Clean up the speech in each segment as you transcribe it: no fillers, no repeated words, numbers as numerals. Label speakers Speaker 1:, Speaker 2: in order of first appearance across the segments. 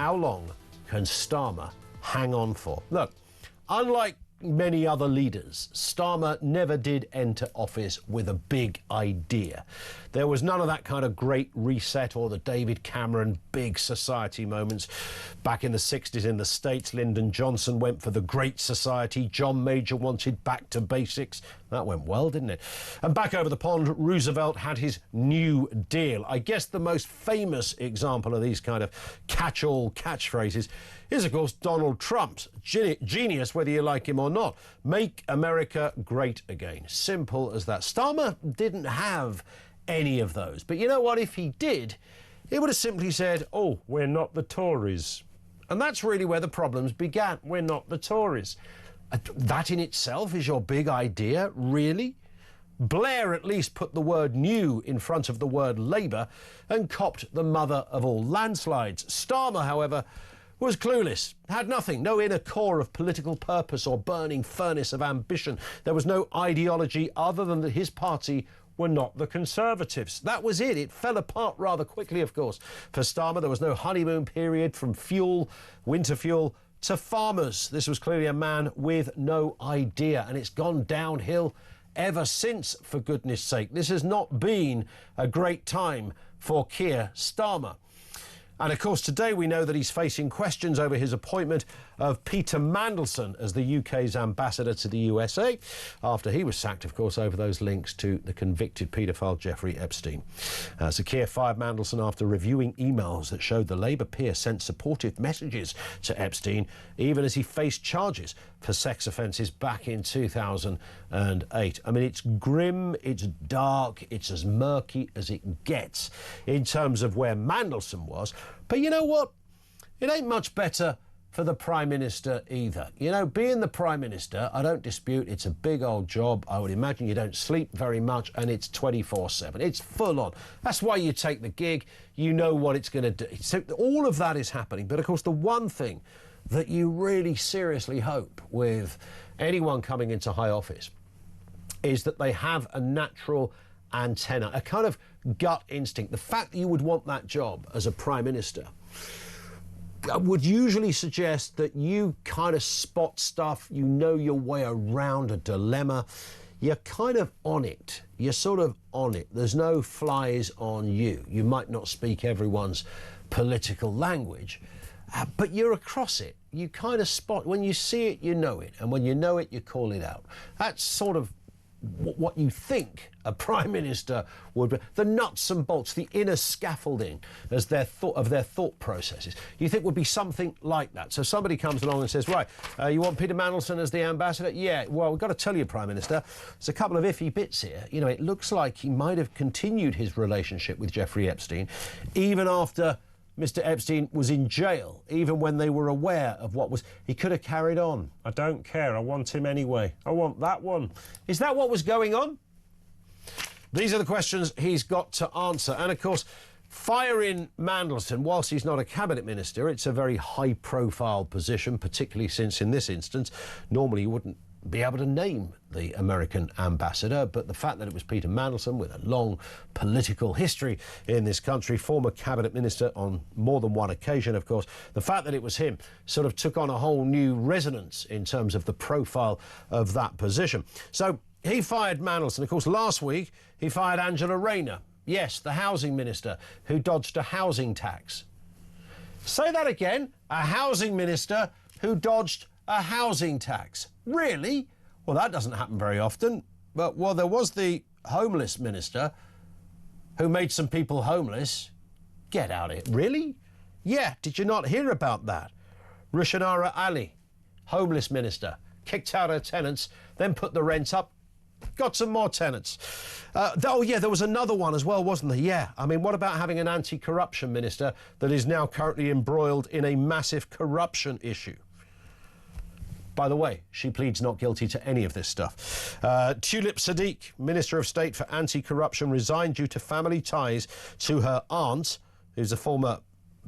Speaker 1: how long can Starmer hang on for? Look, unlike many other leaders, Starmer never did enter office with a big idea. There was none of that kind of great reset or the David Cameron big society moments. Back in the 60s in the States, Lyndon Johnson went for the Great Society. John Major wanted back to basics. That went well, didn't it? And back over the pond, Roosevelt had his New Deal. I guess the most famous example of these kind of catch-all catchphrases is, of course, Donald Trump's genius, whether you like him or not. Make America great again. Simple as that. Starmer didn't have any of those. But you know what? If he did, he would have simply said, oh, we're not the Tories. And that's really where the problems began. We're not the Tories. That in itself is your big idea, really? Blair at least put the word new in front of the word Labour and copped the mother of all landslides. Starmer, however, was clueless, had nothing, no inner core of political purpose or burning furnace of ambition. There was no ideology other than that his party were not the Conservatives. That was it. It fell apart rather quickly, of course. For Starmer, there was no honeymoon period from fuel, winter fuel, to farmers. This was clearly a man with no idea, and it's gone downhill ever since, for goodness sake. This has not been a great time for Keir Starmer. And of course, today we know that he's facing questions over his appointment of Peter Mandelson as the UK's ambassador to the USA, after he was sacked, of course, over those links to the convicted paedophile Jeffrey Epstein. So Keir fired Mandelson after reviewing emails that showed the Labour peer sent supportive messages to Epstein, even as he faced charges for sex offences back in 2008. I mean, it's grim, it's dark, it's as murky as it gets in terms of where Mandelson was. But you know what? It ain't much better for the Prime Minister either. You know, being the Prime Minister, I don't dispute, it's a big old job. I would imagine you don't sleep very much, and it's 24/7. It's full on. That's why you take the gig. You know what it's going to do. So all of that is happening. But of course, the one thing that you really seriously hope with anyone coming into high office is that they have a natural antenna, a kind of gut instinct. The fact that you would want that job as a Prime Minister would usually suggest that you kind of spot stuff, you know your way around a dilemma, you're kind of on it, you're sort of on it. There's no flies on you. You might not speak everyone's political language, but you're across it. You kind of spot, when you see it, you know it, and when you know it, you call it out. That's sort of what you think a Prime Minister would be, the nuts and bolts, the inner scaffolding as their thought processes, you think would be something like that. So somebody comes along and says, right, you want Peter Mandelson as the ambassador? Yeah, well, we've got to tell you, Prime Minister, there's a couple of iffy bits here. You know, it looks like he might have continued his relationship with Jeffrey Epstein even after Mr. Epstein was in jail, even when they were aware of what was... He could have carried on. I don't care. I want him anyway. I want that one. Is that what was going on? These are the questions he's got to answer. And, of course, firing Mandelson, whilst he's not a cabinet minister, it's a very high-profile position, particularly since, in this instance, normally you wouldn't be able to name the American ambassador, but the fact that it was Peter Mandelson, with a long political history in this country, former cabinet minister on more than one occasion, of course, the fact that it was him sort of took on a whole new resonance in terms of the profile of that position. So he fired Mandelson. Of course, last week he fired Angela Rayner, yes, the housing minister, who dodged a housing tax. Say that again, a housing minister who dodged a housing tax. Really? Well, that doesn't happen very often. But, well, there was the homeless minister who made some people homeless. Get out of it. Really? Yeah, did you not hear about that? Rushanara Ali, homeless minister, kicked out her tenants, then put the rent up, got some more tenants. Oh, yeah, there was another one as well, wasn't there? Yeah. I mean, what about having an anti-corruption minister that is now currently embroiled in a massive corruption issue? By the way, she pleads not guilty to any of this stuff. Tulip Siddiq, Minister of State for Anti-Corruption, resigned due to family ties to her aunt, who's a former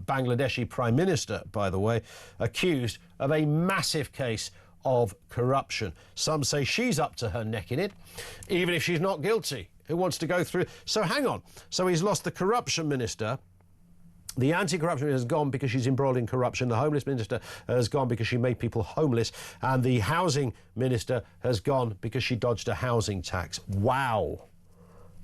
Speaker 1: Bangladeshi Prime Minister, by the way, accused of a massive case of corruption. Some say she's up to her neck in it, even if she's not guilty. Who wants to go through? So hang on. So he's lost the corruption minister, The anti-corruption minister has gone because she's embroiled in corruption. The homeless minister has gone because she made people homeless. And the housing minister has gone because she dodged a housing tax. Wow.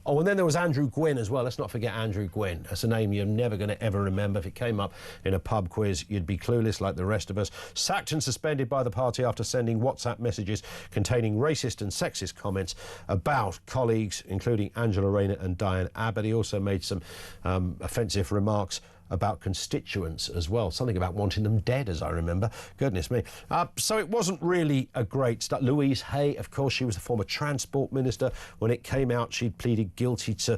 Speaker 1: Oh, and then there was Andrew Gwynn as well. Let's not forget Andrew Gwynn. That's a name you're never going to ever remember. If it came up in a pub quiz, you'd be clueless like the rest of us. Sacked and suspended by the party after sending WhatsApp messages containing racist and sexist comments about colleagues, including Angela Rayner and Diane Abbott. He also made some offensive remarks about constituents as well, something about wanting them dead, as I remember. Goodness me. So it wasn't really a great start. Louise Hay, of course, she was the former transport minister. When it came out, she'd pleaded guilty to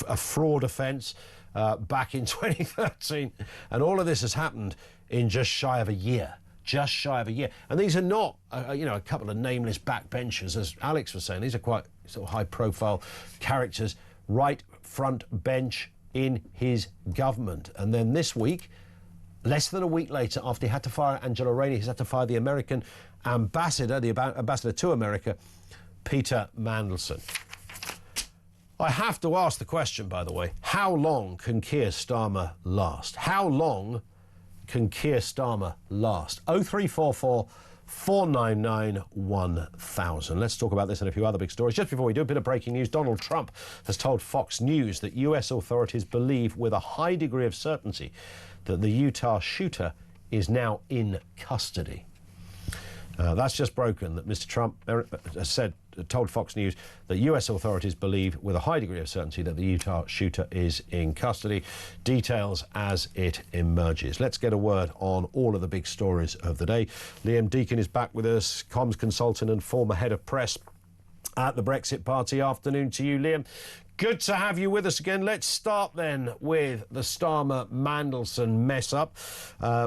Speaker 1: a fraud offence back in 2013. And all of this has happened in just shy of a year. Just shy of a year. And these are not, you know, a couple of nameless backbenchers, as Alex was saying. These are quite sort of high-profile characters, right front bench in his government. And then this week, less than a week later, after he had to fire Angela Rayner, he's had to fire the American ambassador, the ambassador to America, Peter Mandelson. I have to ask the question, by the way, how long can Keir Starmer last? How long can Keir Starmer last? 0344 499 1000. Let's talk about this and a few other big stories. Just before we do, a bit of breaking news. Donald Trump has told Fox News that US authorities believe with a high degree of certainty that the Utah shooter is now in custody. That's just broken, that Mr. Trump has told Fox News that US authorities believe with a high degree of certainty that the Utah shooter is in custody. Details as it emerges. Let's get a word on all of the big stories of the day. Liam Deacon is back with us, comms consultant and former head of press at the Brexit Party. Afternoon to you, Liam. Good to have you with us again. Let's start then with the Starmer-Mandelson mess-up,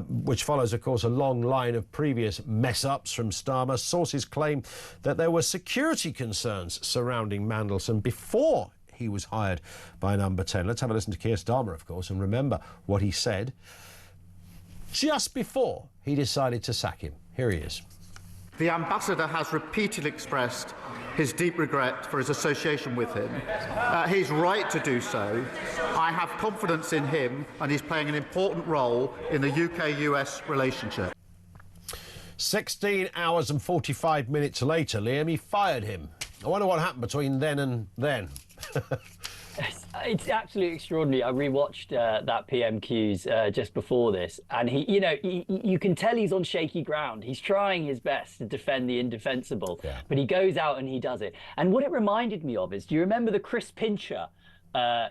Speaker 1: which follows, of course, a long line of previous mess-ups from Starmer. Sources claim that there were security concerns surrounding Mandelson before he was hired by Number 10. Let's have a listen to Keir Starmer, of course, and remember what he said just before he decided to sack him. Here he is.
Speaker 2: The ambassador has repeatedly expressed his deep regret for his association with him. He's right to do so. I have confidence in him, and he's playing an important role in the UK-US relationship.
Speaker 1: 16 hours and 45 minutes later, Liam, he fired him. I wonder what happened between then and then.
Speaker 3: It's absolutely extraordinary. I rewatched that PMQs just before this, and you can tell he's on shaky ground. He's trying his best to defend the indefensible, but he goes out and he does it. And what it reminded me of is, do you remember the Chris Pincher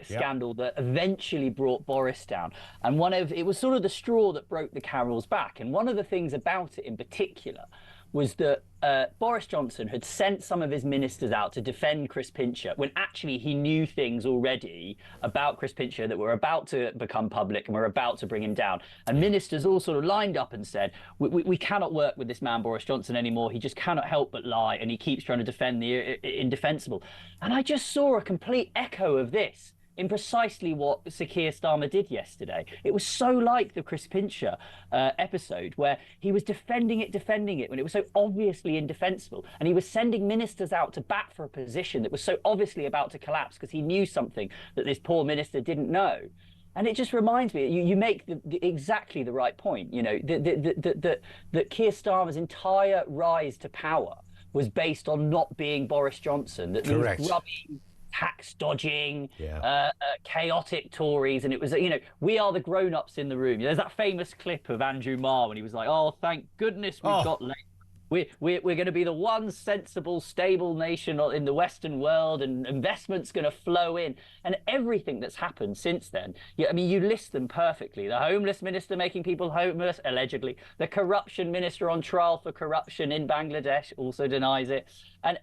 Speaker 3: scandal that eventually brought Boris down? And it was sort of the straw that broke the camel's back. And one of the things about it in particular was that Boris Johnson had sent some of his ministers out to defend Chris Pincher when actually he knew things already about Chris Pincher that were about to become public and were about to bring him down. And ministers all sort of lined up and said, we cannot work with this man Boris Johnson anymore. He just cannot help but lie, and he keeps trying to defend the indefensible. And I just saw a complete echo of this in precisely what Sir Keir Starmer did yesterday. It was so like the Chris Pincher episode, where he was defending it when it was so obviously indefensible, and he was sending ministers out to bat for a position that was so obviously about to collapse because he knew something that this poor minister didn't know. And it just reminds me, you make exactly the right point, you know, that Keir Starmer's entire rise to power was based on not being Boris Johnson, that
Speaker 1: Correct.
Speaker 3: these grubby, tax dodging, chaotic Tories, and it was, you know, we are the grown-ups in the room. There's that famous clip of Andrew Marr when he was like, "Oh, thank goodness we've got Labour. We're going to be the one sensible, stable nation in the Western world, and investment's going to flow in." And everything that's happened since then, I mean, you list them perfectly. The homeless minister making people homeless, allegedly. The corruption minister on trial for corruption in Bangladesh also denies it. And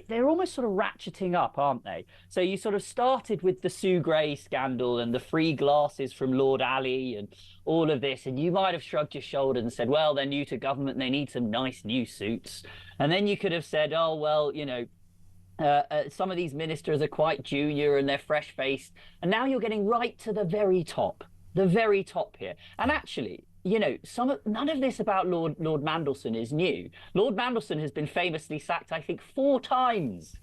Speaker 3: they're almost sort of ratcheting up, aren't they? So you sort of started with the Sue Gray scandal and the free glasses from Lord Ali and all of this, and you might have shrugged your shoulders and said, well, they're new to government, they need some nice new suits. And then you could have said, oh, well, you know, some of these ministers are quite junior and they're fresh-faced. And now you're getting right to the very top here. And actually, you know, none of this about Lord Mandelson is new. Lord Mandelson has been famously sacked, I think, 4 times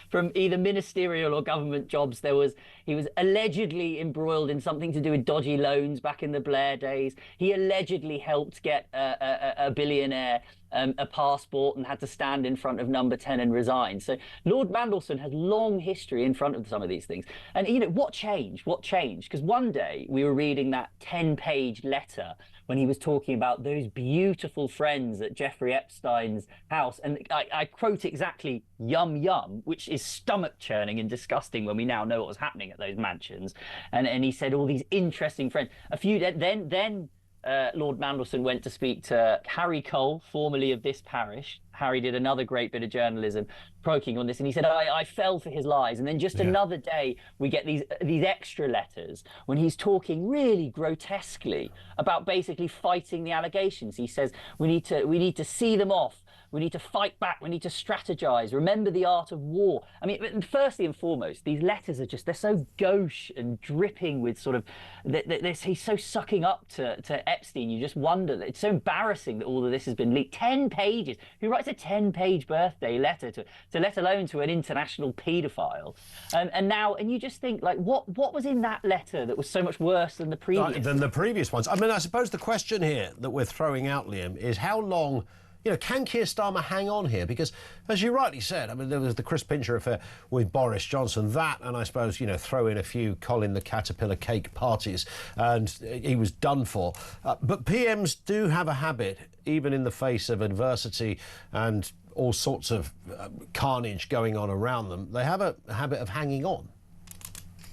Speaker 3: from either ministerial or government jobs. He was allegedly embroiled in something to do with dodgy loans back in the Blair days. He allegedly helped get a billionaire a passport and had to stand in front of number 10 and resign. So Lord Mandelson has long history in front of some of these things. And, you know, what changed? What changed? Because one day we were reading that 10-page letter when he was talking about those beautiful friends at Jeffrey Epstein's house. And I quote exactly, yum, yum, which is stomach churning and disgusting when we now know what was happening at those mansions. And he said all these interesting friends. Then Lord Mandelson went to speak to Harry Cole, formerly of this parish. Harry did another great bit of journalism croaking on this, and he said, I fell for his lies. And then just another day, we get these extra letters when he's talking really grotesquely about basically fighting the allegations. He says, we need to see them off. We need to fight back. We need to strategize. Remember the art of war. I mean, firstly and foremost, these letters are they're so gauche and dripping with sort of, he's so sucking up to Epstein. You just wonder. It's so embarrassing that all of this has been leaked. 10 pages. Who writes a 10-page birthday letter to let alone to an international paedophile? And you just think, like, what was in that letter that was so much worse than the previous?
Speaker 1: Than the previous ones. I mean, I suppose the question here that we're throwing out, Liam, is how long... You know, can Keir Starmer hang on here? Because, as you rightly said, I mean, there was the Chris Pincher affair with Boris Johnson. That, and I suppose, you know, throw in a few Colin the Caterpillar cake parties, and he was done for. But PMs do have a habit, even in the face of adversity and all sorts of carnage going on around them, they have a habit of hanging on.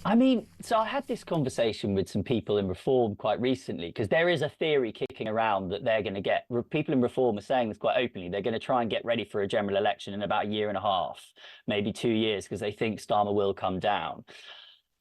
Speaker 3: I mean, so I had this conversation with some people in Reform quite recently, because there is a theory kicking around that they're going to get, people in Reform are saying this quite openly, they're going to try and get ready for a general election in about 1.5 years, maybe 2 years, because they think Starmer will come down.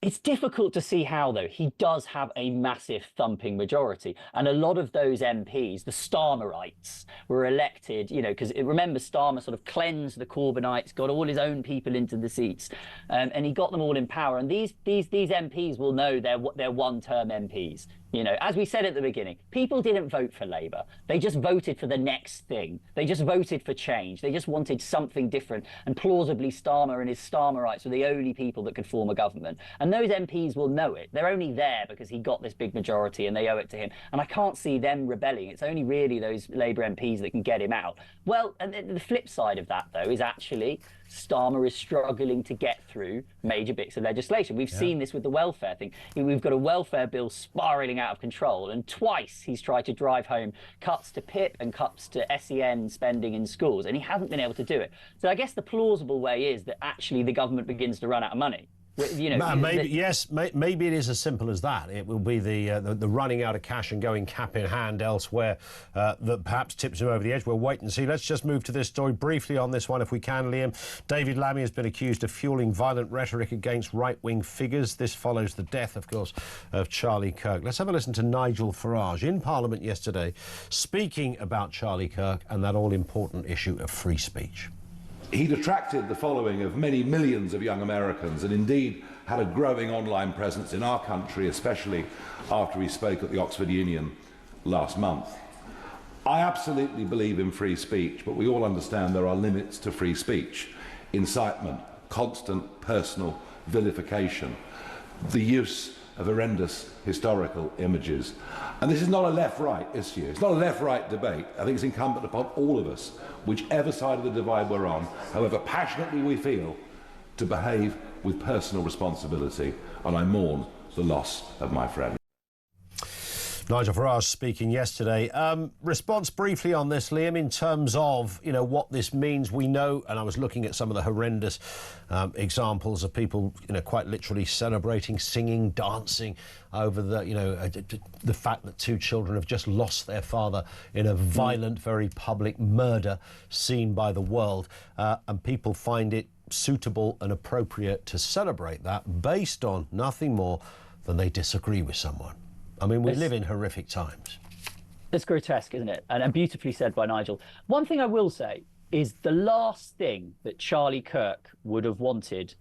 Speaker 3: It's difficult to see how, though. He does have a massive thumping majority. And a lot of those MPs, the Starmerites, were elected, you know, because remember, Starmer sort of cleansed the Corbynites, got all his own people into the seats, and he got them all in power. And these MPs will know they're one-term MPs. You know, as we said at the beginning, people didn't vote for Labour. They just voted for the next thing. They just voted for change. They just wanted something different. And plausibly, Starmer and his Starmerites were the only people that could form a government. And those MPs will know it. They're only there because he got this big majority and they owe it to him. And I can't see them rebelling. It's only really those Labour MPs that can get him out. Well, and the flip side of that, though, is actually Starmer is struggling to get through major bits of legislation. We've seen this with the welfare thing. We've got a welfare bill spiralling out of control, and twice he's tried to drive home cuts to PIP and cuts to SEN spending in schools, and he hasn't been able to do it. So I guess the plausible way is that actually the government begins to run out of money. You know, maybe
Speaker 1: it is as simple as that. It will be the running out of cash and going cap in hand elsewhere that perhaps tips him over the edge. We'll wait and see. Let's just move to this story briefly on this one, if we can, Liam. David Lammy has been accused of fueling violent rhetoric against right-wing figures. This follows the death, of course, of Charlie Kirk. Let's have a listen to Nigel Farage in Parliament yesterday, speaking about Charlie Kirk and that all-important issue of free speech.
Speaker 4: He'd attracted the following of many millions of young Americans and indeed had a growing online presence in our country, especially after he spoke at the Oxford Union last month. I absolutely believe in free speech, but we all understand there are limits to free speech. Incitement, constant personal vilification, the use of horrendous historical images. And this is not a left-right issue. It's not a left-right debate. I think it's incumbent upon all of us, whichever side of the divide we're on, however passionately we feel, to behave with personal responsibility. And I mourn the loss of my friend.
Speaker 1: Nigel Farage speaking yesterday. Response briefly on this, Liam, in terms of, you know, what this means. We know, and I was looking at some of the horrendous examples of people, you know, quite literally celebrating, singing, dancing over the, you know, the fact that 2 children have just lost their father in a violent, very public murder seen by the world. And people find it suitable and appropriate to celebrate that based on nothing more than they disagree with someone. I mean, we live in horrific times.
Speaker 3: It's grotesque, isn't it? And beautifully said by Nigel. One thing I will say is the last thing that Charlie Kirk would have wanted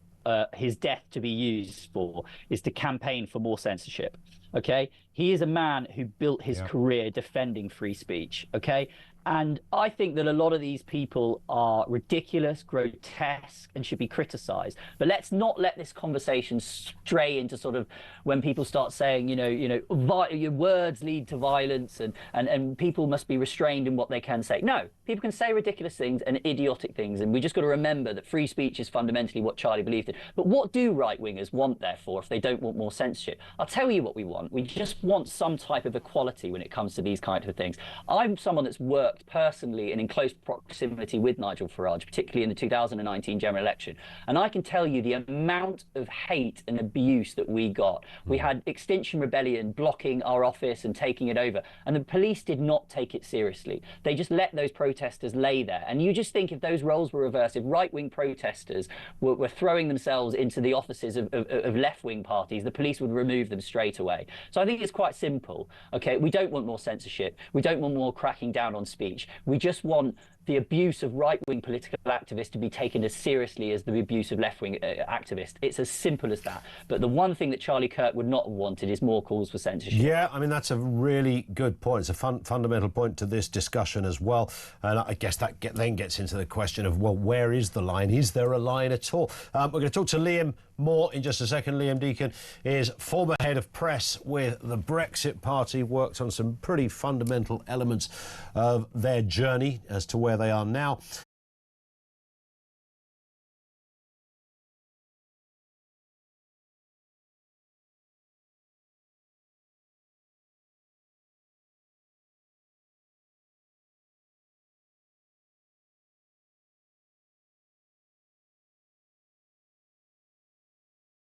Speaker 3: his death to be used for is to campaign for more censorship. OK, He is a man who built his career defending free speech, okay? And I think that a lot of these people are ridiculous, grotesque, and should be criticised. But let's not let this conversation stray into sort of when people start saying, your words lead to violence and people must be restrained in what they can say. No, people can say ridiculous things and idiotic things, and we just got to remember that free speech is fundamentally what Charlie believed in. But what do right-wingers want, therefore, if they don't want more censorship? I'll tell you what we want. We just want some type of equality when it comes to these kinds of things. I'm someone that's worked personally and in close proximity with Nigel Farage, particularly in the 2019 general election. And I can tell you the amount of hate and abuse that we got. We had Extinction Rebellion blocking our office and taking it over. And the police did not take it seriously. They just let those protesters lay there. And you just think if those roles were reversed, if right-wing protesters were throwing themselves into the offices of left-wing parties, the police would remove them straight away. So I think it's quite simple. Okay, we don't want more censorship. We don't want more cracking down on speech. We just want the abuse of right-wing political activists to be taken as seriously as the abuse of left-wing activists. It's as simple as that. But the one thing that Charlie Kirk would not have wanted is more calls for censorship.
Speaker 1: Yeah, I mean, that's a really good point. It's a fundamental point to this discussion as well. And I guess that then gets into the question of, well, where is the line? Is there a line at all? We're going to talk to Liam more in just a second. Liam Deacon is former head of press with the Brexit Party, worked on some pretty fundamental elements of their journey as to where they are now.